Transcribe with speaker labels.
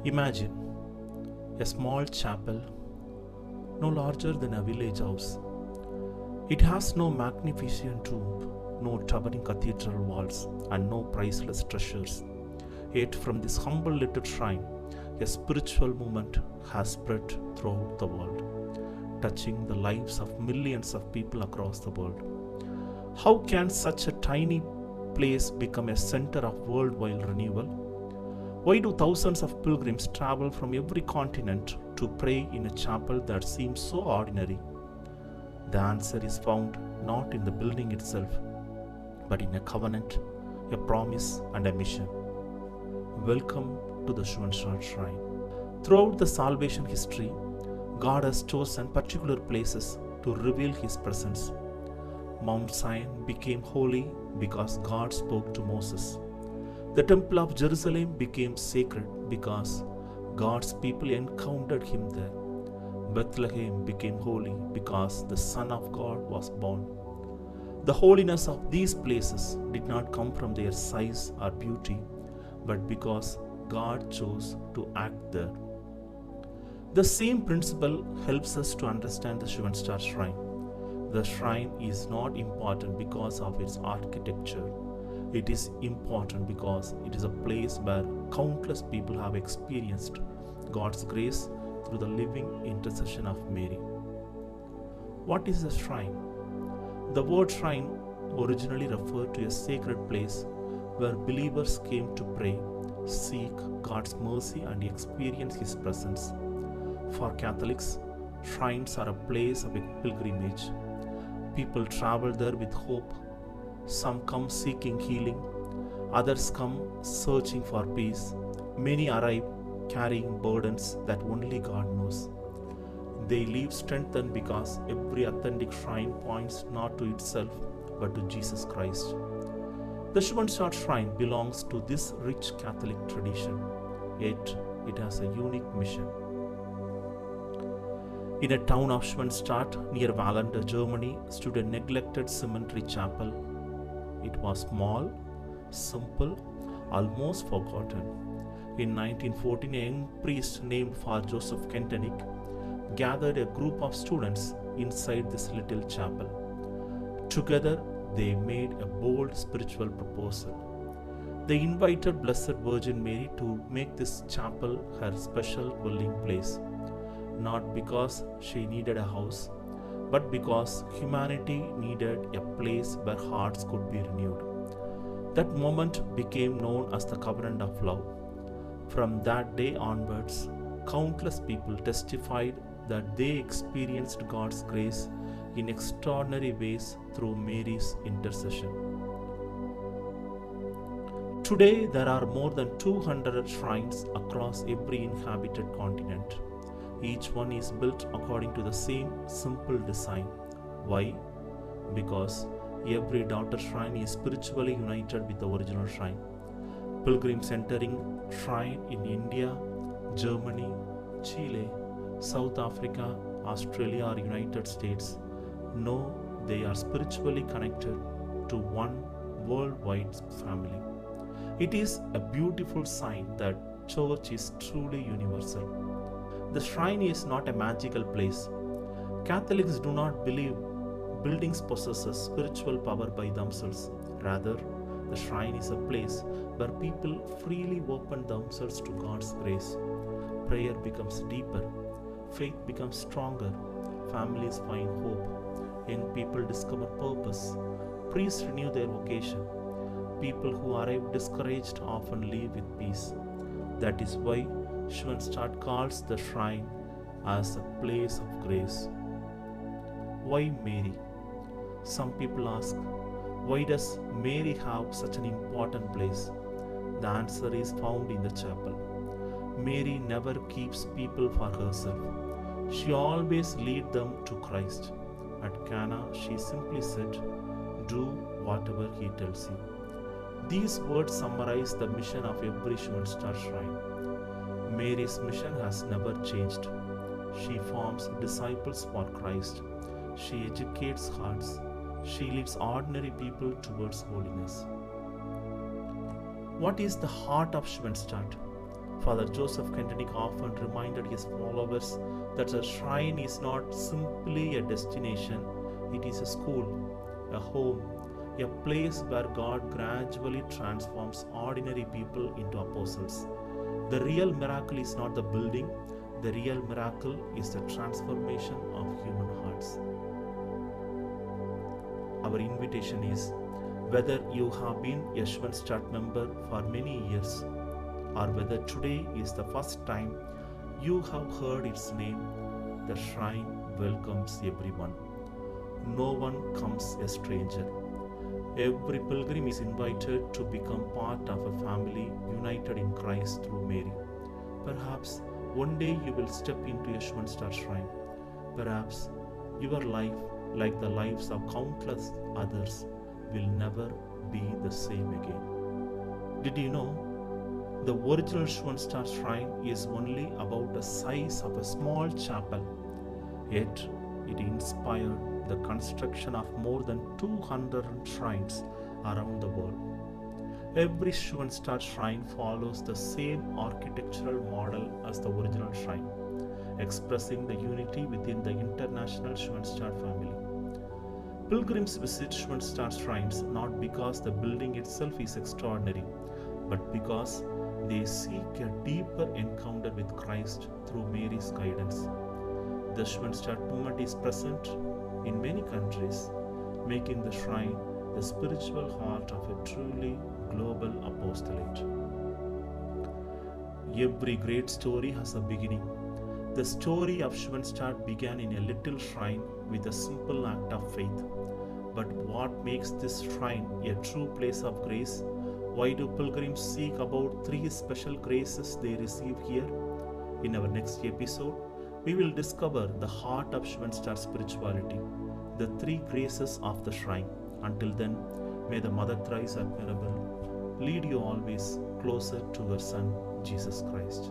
Speaker 1: Imagine a small chapel, no larger than a village house. It has no magnificent tomb, no towering cathedral walls, and no priceless treasures. Yet from this humble little shrine, a spiritual movement has spread throughout the world, touching the lives of millions of people across the world. How can such a tiny place become a center of worldwide renewal? Why do thousands of pilgrims travel from every continent to pray in a chapel that seems so ordinary? The answer is found not in the building itself, but in a covenant, a promise, and a mission. Welcome to the Schoenstatt Shrine. Throughout the salvation history, God has chosen particular places to reveal His presence. Mount Zion became holy because God spoke to Moses. The Temple of Jerusalem became sacred because God's people encountered Him there. Bethlehem became holy because the Son of God was born. The holiness of these places did not come from their size or beauty, but because God chose to act there. The same principle helps us to understand the Schoenstatt Shrine. The shrine is not important because of its architecture. It is important because it is a place where countless people have experienced God's grace through the living intercession of Mary. What is a shrine? The word shrine originally referred to a sacred place where believers came to pray, seek God's mercy, and experience His presence. For Catholics, shrines are a place of a pilgrimage. People travel there with hope. Some come seeking healing, others come searching for peace. Many arrive carrying burdens that only God knows. They leave strengthened because every authentic shrine points not to itself but to Jesus Christ. The Schoenstatt Shrine belongs to this rich Catholic tradition, yet it has a unique mission. In a town of Schoenstatt near Wallender, Germany, stood a neglected cemetery chapel. It was small, simple, almost forgotten. In 1914, a young priest named Father Joseph Kentenich gathered a group of students inside this little chapel. Together, they made a bold spiritual proposal. They invited Blessed Virgin Mary to make this chapel her special dwelling place, not because she needed a house, but because humanity needed a place where hearts could be renewed. That moment became known as the Covenant of Love. From that day onwards, countless people testified that they experienced God's grace in extraordinary ways through Mary's intercession. Today, there are more than 200 shrines across every inhabited continent. Each one is built according to the same simple design. Why? Because every daughter shrine is spiritually united with the original shrine. Pilgrims entering shrine in India, Germany, Chile, South Africa, Australia, or United States know they are spiritually connected to one worldwide family. It is a beautiful sign that church is truly universal. The shrine is not a magical place. Catholics do not believe buildings possess spiritual power by themselves. Rather, the shrine is a place where people freely open themselves to God's grace. Prayer becomes deeper, faith becomes stronger, families find hope, young people discover purpose, priests renew their vocation. People who arrive discouraged often leave with peace. That is why Schoenstatt calls the shrine as a place of grace. Why Mary? Some people ask, why does Mary have such an important place? The answer is found in the chapel. Mary never keeps people for herself. She always leads them to Christ. At Cana, she simply said, "Do whatever He tells you." These words summarize the mission of every Schoenstatt Shrine. Mary's mission has never changed. She forms disciples for Christ. She educates hearts. She leads ordinary people towards holiness. What is the heart of Schoenstatt? Father Joseph Kentenich often reminded his followers that a shrine is not simply a destination, it is a school, a home, a place where God gradually transforms ordinary people into apostles. The real miracle is not the building, the real miracle is the transformation of human hearts. Our invitation is, whether you have been a Schoenstatt member for many years, or whether today is the first time you have heard its name, the shrine welcomes everyone. No one comes a stranger. Every pilgrim is invited to become part of a family united in Christ through Mary. Perhaps one day you will step into a Schoenstatt Shrine. Perhaps your life, like the lives of countless others, will never be the same again. Did you know? The original Schoenstatt Shrine is only about the size of a small chapel, yet it inspired the construction of more than 200 shrines around the world. Every Schoenstatt Shrine follows the same architectural model as the original shrine, expressing the unity within the international Schoenstatt family. Pilgrims visit Schoenstatt Shrines not because the building itself is extraordinary, but because they seek a deeper encounter with Christ through Mary's guidance. The Schoenstatt movement is present in many countries, making the shrine the spiritual heart of a truly global apostolate. Every great story has a beginning. The story of Schoenstatt began in a little shrine with a simple act of faith. But what makes this shrine a true place of grace? Why do pilgrims seek about 3 special graces they receive here? In our next episode, we will discover the heart of Schoenstatt spirituality, the 3 graces of the shrine. Until then, may the Mother thrice admirable lead you always closer to her Son, Jesus Christ.